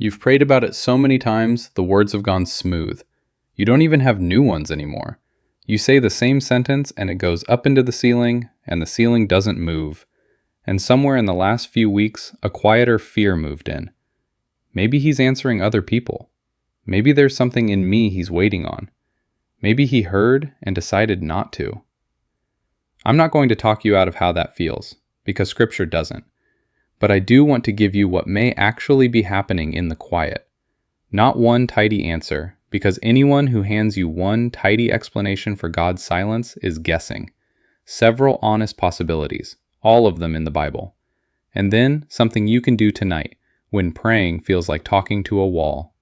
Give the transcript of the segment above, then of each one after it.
You've prayed about it so many times, the words have gone smooth. You don't even have new ones anymore. You say the same sentence and it goes up into the ceiling, and the ceiling doesn't move. And somewhere in the last few weeks, a quieter fear moved in. Maybe he's answering other people. Maybe there's something in me he's waiting on. Maybe he heard and decided not to. I'm not going to talk you out of how that feels, because Scripture doesn't. But I do want to give you what may actually be happening in the quiet. Not one tidy answer, because anyone who hands you one tidy explanation for God's silence is guessing. Several honest possibilities, all of them in the Bible. And then something you can do tonight, when praying feels like talking to a wall.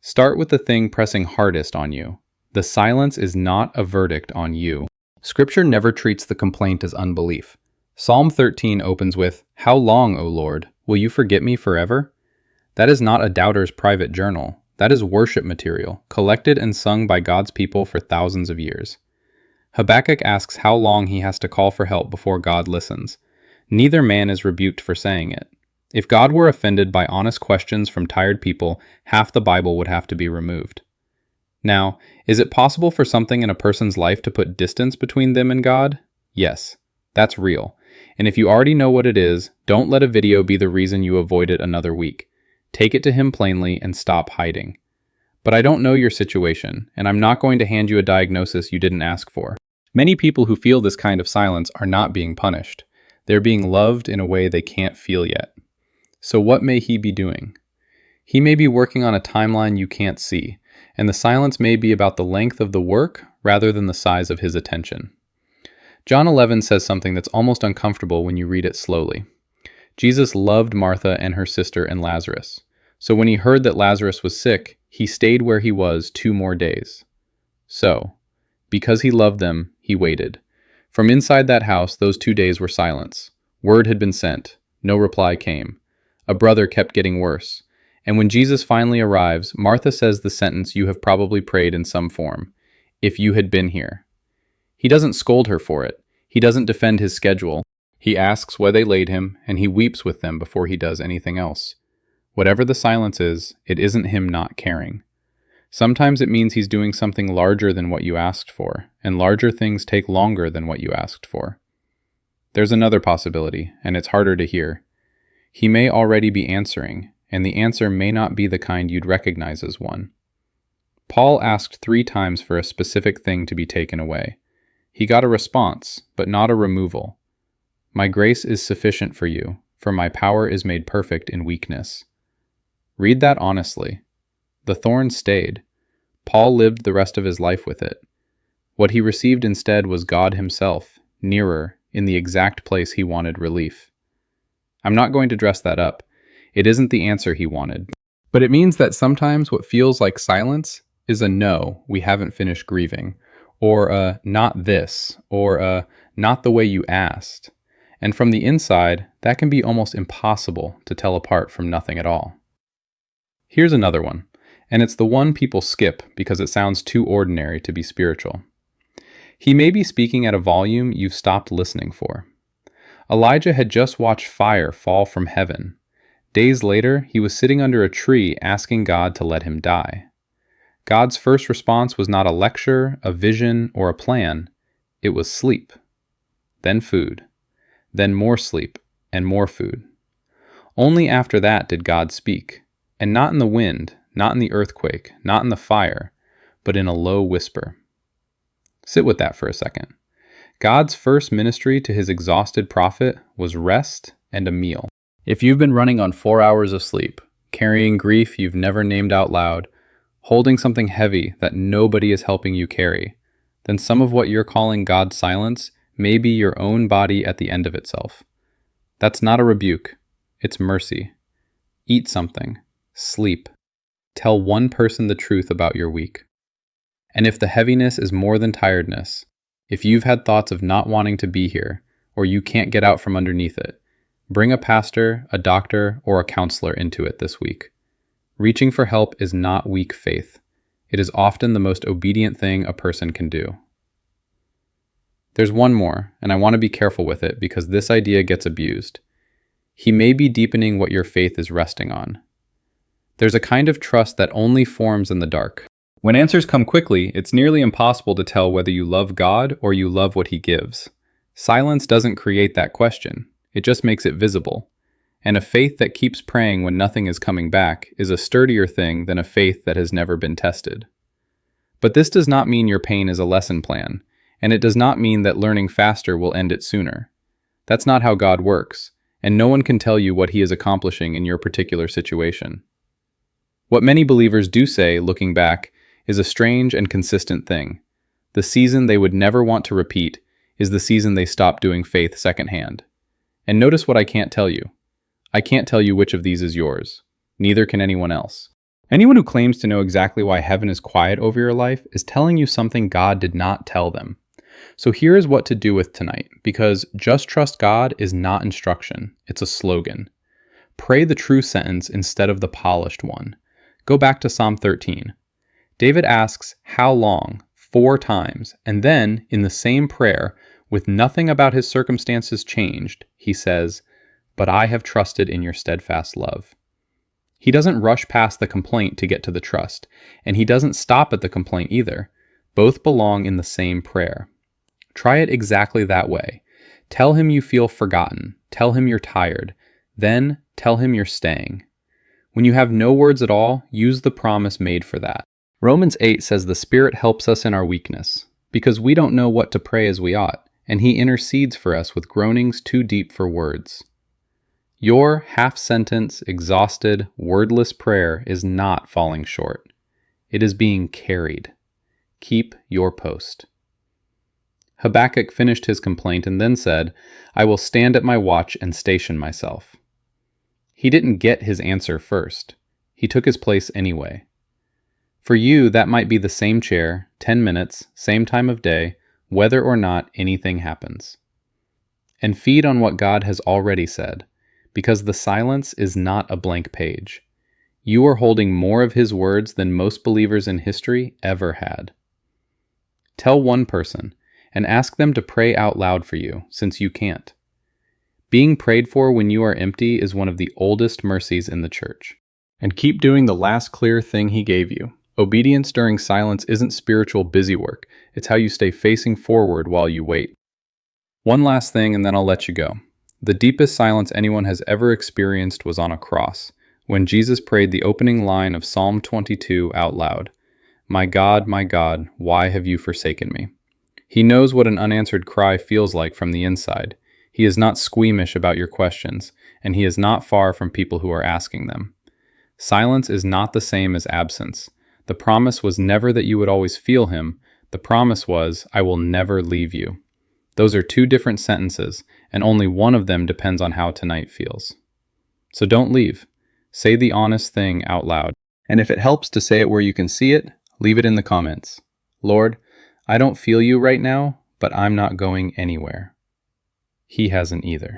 Start with the thing pressing hardest on you. The silence is not a verdict on you. Scripture never treats the complaint as unbelief. Psalm 13 opens with, "How long, O Lord, will you forget me forever?" That is not a doubter's private journal. That is worship material, collected and sung by God's people for thousands of years. Habakkuk asks how long he has to call for help before God listens. Neither man is rebuked for saying it. If God were offended by honest questions from tired people, half the Bible would have to be removed. Now, is it possible for something in a person's life to put distance between them and God? Yes, that's real. And if you already know what it is, don't let a video be the reason you avoid it another week. Take it to him plainly and stop hiding. But I don't know your situation, and I'm not going to hand you a diagnosis you didn't ask for. Many people who feel this kind of silence are not being punished. They're being loved in a way they can't feel yet. So what may he be doing? He may be working on a timeline you can't see, and the silence may be about the length of the work rather than the size of his attention. John 11 says something that's almost uncomfortable when you read it slowly. Jesus loved Martha and her sister and Lazarus. So when he heard that Lazarus was sick, he stayed where he was 2 more days. So, because he loved them, he waited. From inside that house, those 2 days were silence. Word had been sent. No reply came. A brother kept getting worse. And when Jesus finally arrives, Martha says the sentence you have probably prayed in some form. If you had been here. He doesn't scold her for it. He doesn't defend his schedule. He asks where they laid him, and he weeps with them before he does anything else. Whatever the silence is, it isn't him not caring. Sometimes it means he's doing something larger than what you asked for, and larger things take longer than what you asked for. There's another possibility, and it's harder to hear. He may already be answering, and the answer may not be the kind you'd recognize as one. Paul asked 3 times for a specific thing to be taken away. He got a response, but not a removal. My grace is sufficient for you, for my power is made perfect in weakness. Read that honestly. The thorn stayed. Paul lived the rest of his life with it. What he received instead was God himself, nearer, in the exact place he wanted relief. I'm not going to dress that up. It isn't the answer he wanted. But it means that sometimes what feels like silence is a no, we haven't finished grieving, or a not this, or a not the way you asked. And from the inside, that can be almost impossible to tell apart from nothing at all. Here's another one, and it's the one people skip because it sounds too ordinary to be spiritual. He may be speaking at a volume you've stopped listening for. Elijah had just watched fire fall from heaven. Days later, he was sitting under a tree asking God to let him die. God's first response was not a lecture, a vision, or a plan. It was sleep. Then food. Then more sleep and more food. Only after that did God speak, and not in the wind, not in the earthquake, not in the fire, but in a low whisper. Sit with that for a second. God's first ministry to his exhausted prophet was rest and a meal. If you've been running on 4 hours of sleep, carrying grief you've never named out loud, holding something heavy that nobody is helping you carry, then some of what you're calling God's silence may be your own body at the end of itself. That's not a rebuke. It's mercy. Eat something. Sleep. Tell one person the truth about your week. And if the heaviness is more than tiredness, if you've had thoughts of not wanting to be here, or you can't get out from underneath it, bring a pastor, a doctor, or a counselor into it this week. Reaching for help is not weak faith. It is often the most obedient thing a person can do. There's one more, and I want to be careful with it because this idea gets abused. He may be deepening what your faith is resting on. There's a kind of trust that only forms in the dark. When answers come quickly, it's nearly impossible to tell whether you love God or you love what He gives. Silence doesn't create that question. It just makes it visible. And a faith that keeps praying when nothing is coming back is a sturdier thing than a faith that has never been tested. But this does not mean your pain is a lesson plan, and it does not mean that learning faster will end it sooner. That's not how God works, and no one can tell you what He is accomplishing in your particular situation. What many believers do say, looking back, is a strange and consistent thing. The season they would never want to repeat is the season they stopped doing faith secondhand. And notice what I can't tell you. I can't tell you which of these is yours. Neither can anyone else. Anyone who claims to know exactly why heaven is quiet over your life is telling you something God did not tell them. So here is what to do with tonight, because just trust God is not instruction, it's a slogan. Pray the true sentence instead of the polished one. Go back to Psalm 13. David asks, "How long?" 4 times, and then, in the same prayer, with nothing about his circumstances changed, he says, "But I have trusted in your steadfast love." He doesn't rush past the complaint to get to the trust, and he doesn't stop at the complaint either. Both belong in the same prayer. Try it exactly that way. Tell Him you feel forgotten. Tell Him you're tired. Then tell Him you're staying. When you have no words at all, use the promise made for that. Romans 8 says the Spirit helps us in our weakness, because we don't know what to pray as we ought, and He intercedes for us with groanings too deep for words. Your half-sentence, exhausted, wordless prayer is not falling short. It is being carried. Keep your post. Habakkuk finished his complaint and then said, "I will stand at my watch and station myself." He didn't get his answer first. He took his place anyway. For you, that might be the same chair, 10 minutes, same time of day, whether or not anything happens. And feed on what God has already said, because the silence is not a blank page. You are holding more of His words than most believers in history ever had. Tell one person, and ask them to pray out loud for you, since you can't. Being prayed for when you are empty is one of the oldest mercies in the church. And keep doing the last clear thing He gave you. Obedience during silence isn't spiritual busywork. It's how you stay facing forward while you wait. One last thing, and then I'll let you go. The deepest silence anyone has ever experienced was on a cross, when Jesus prayed the opening line of Psalm 22 out loud. My God, why have you forsaken me?" He knows what an unanswered cry feels like from the inside. He is not squeamish about your questions, and He is not far from people who are asking them. Silence is not the same as absence. The promise was never that you would always feel Him. The promise was, "I will never leave you." Those are 2 different sentences, and only one of them depends on how tonight feels. So don't leave. Say the honest thing out loud. And if it helps to say it where you can see it, leave it in the comments. Lord, I don't feel you right now, but I'm not going anywhere. He hasn't either.